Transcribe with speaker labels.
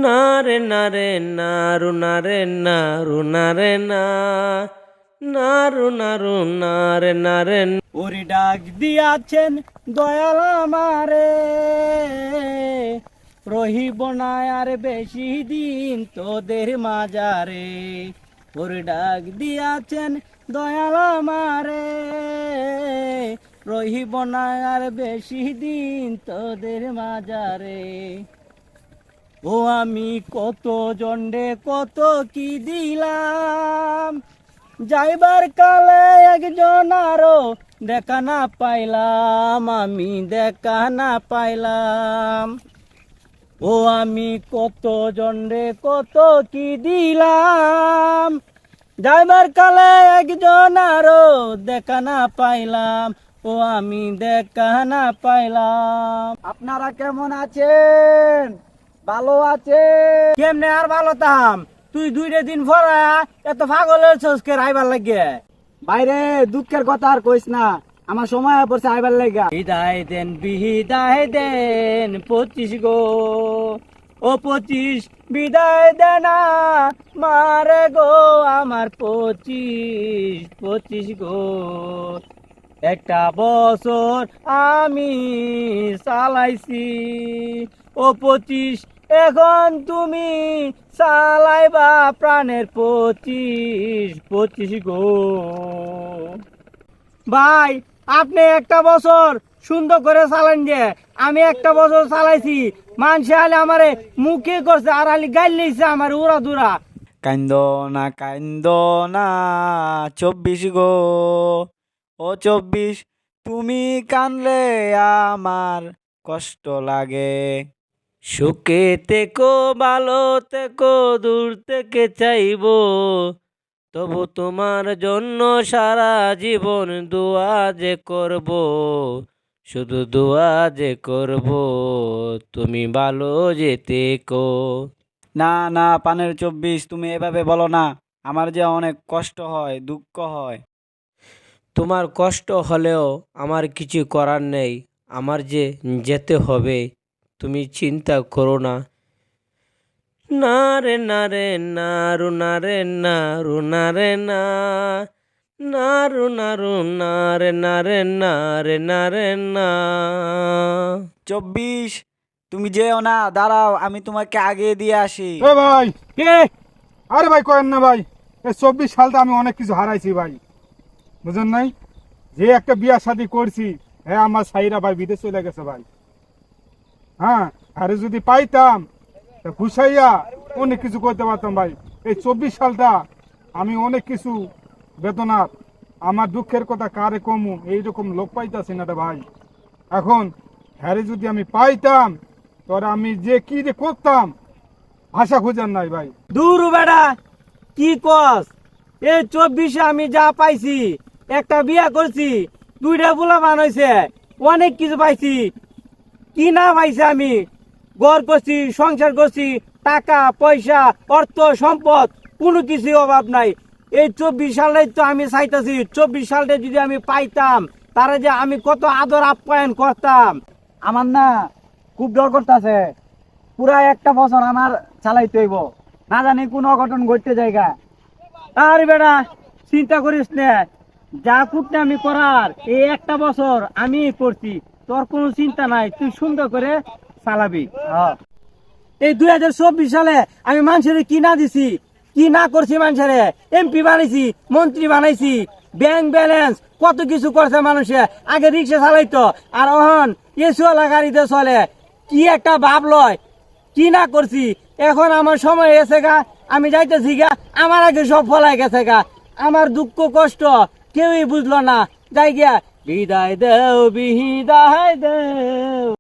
Speaker 1: না রে না রে নারু না রে নারু না রে না নারু নারু না রে না রে।
Speaker 2: ওরে ডাক দিয়াছেন দয়াল আমারে, রহিব না আর বেশি দিন তোদের মাজারে। ওরে ডাক দিয়াছেন দয়াল আমারে, রহিব না আর বেশি দিন তোদের মাজারে। ও আমি কত জন্ডে কত কি দিলাম, যাইবার কালে একজন আরো দেখা না পাইলাম, আমি দেখা না পাইলাম। ও আমি কত জন্ডে কত কি দিলাম, যাইবার কালে একজন আরো দেখা না পাইলাম, ও আমি দেখা না পাইলাম। আপনারা কেমন আছেন? ভালো আছে? কেমনে আর ভালো তাম? তুই 2 দিন পরে এত পাগলের চোখকে আইবার লাগে। বাইরে দুঃখের কথা আর কইস না, আমার সময় পড়ছে আইবার লাগা। বিদায় দেন 25 গো, ও 25 বিদায় দেনা মারে গো আমার 25 গো। একটা বছর আমি চালাইছি, ও 25 এখন তুমি চালাইবা প্রাণের 25 গো। ভাই আপনি একটা বছর সুন্দর করে চালান, যে আমি একটা বছর চালাইছি, মানুষে আলে আমারে মুখে করছে আর আলি গাইল লিখছে আমার উড়া দুরা।
Speaker 3: কান্দ না 24 গো, ও 24 তুমি কানলে আমার কষ্ট লাগে।
Speaker 1: সুখে তেকো ভালো তেকো দূর থেকে চাইবো, তবু তোমার জন্য সারা জীবন দোয়া যে করব, শুধু দোয়া যে করব, তুমি ভালো যেতে কো।
Speaker 3: না পানের 24 তুমি এভাবে বলো না, আমার যে অনেক কষ্ট হয়, দুঃখ হয়।
Speaker 1: তোমার কষ্ট হলেও আমার কিছু করার নেই, আমার যে যেতে হবে, তুমি চিন্তা করো না। না রে না রে নারু না রে নারু না রে না নারু নারু না রে না রে না রে না রে না।
Speaker 3: 24 তুমি যেও না, দাঁড়াও আমি তোমাকে আগে দিয়ে আসি।
Speaker 4: এ ভাই,
Speaker 2: কে?
Speaker 4: আরে ভাই কয়েন না ভাই, এই 24 সালটা আমি অনেক কিছু হারাইছি ভাই, বুঝেন নাই? যে একটা বিয়া শাদী করছি, হ্যাঁ আমার সাইরা ভাই বিদেশ চলে গেছে ভাই। হ্যাঁ, আরে যদি পাইতাম তা ঘুষাইয়া অনেক কিছু করতে পারতাম ভাই। এই 24 সালটা আমি অনেক কিছু বেদনার, আমার দুঃখের কথা কারে কমু এইরকম লোক পাইতাছি না রে ভাই। এখন হ্যাঁ যদি আমি পাইতাম, তোর আমি যে কি যে করতাম ভাষা খুঁজার নাই ভাই।
Speaker 2: দূর বেড়া, কি কস? এই 24 আমি যা পাইছি, একটা বিয়া করছি, 2টা পোলা বানাইছে, অনেক কিছু পাইছি। কি না পাইছি আমি? ঘর করছি, সংসার করছি, টাকা পয়সা অর্থ সম্পদ কোনো কিছুই অভাব নাই। এই 24 সালে তো আমি চাইতেছি, 24 সালটা যদি আমি পাইতাম, তারা যে আমি কত আদর আপ্যায়ন করতাম। আমার না খুব ডর করতেছে, পুরা একটা বছর আমার চালাইতে হইব, না জানি কোন অঘটন ঘটতে জায়গা। আরে বেটা চিন্তা করিস না, যা কুটনে আমি করার এই একটা বছর আমি করছি, তোর কোনো চিন্তা নাই, তুই সুন্দর করে চালাবি। এই 2024 সালে আমি মানুষের কি না দিছি, কি না করছি, মানুষের এমপি বানাইছি, মন্ত্রী বানাইছি, ব্যাংক ব্যালেন্স কত কিছু করছে মানুষে। আগে রিক্সা চালাইতো, আর এখন এসিওয়ালা গাড়িতে চলে। কি একটা ভাব লয়, কি না করছি। এখন আমার সময় এসে গা, আমি যাইতেছি গা, আমার আগে সব ফলাই গেছে গা। আমার দুঃখ কষ্ট কেউই বুঝলো না, যাই গিয়া বিদায় দেও বিদায় দেও।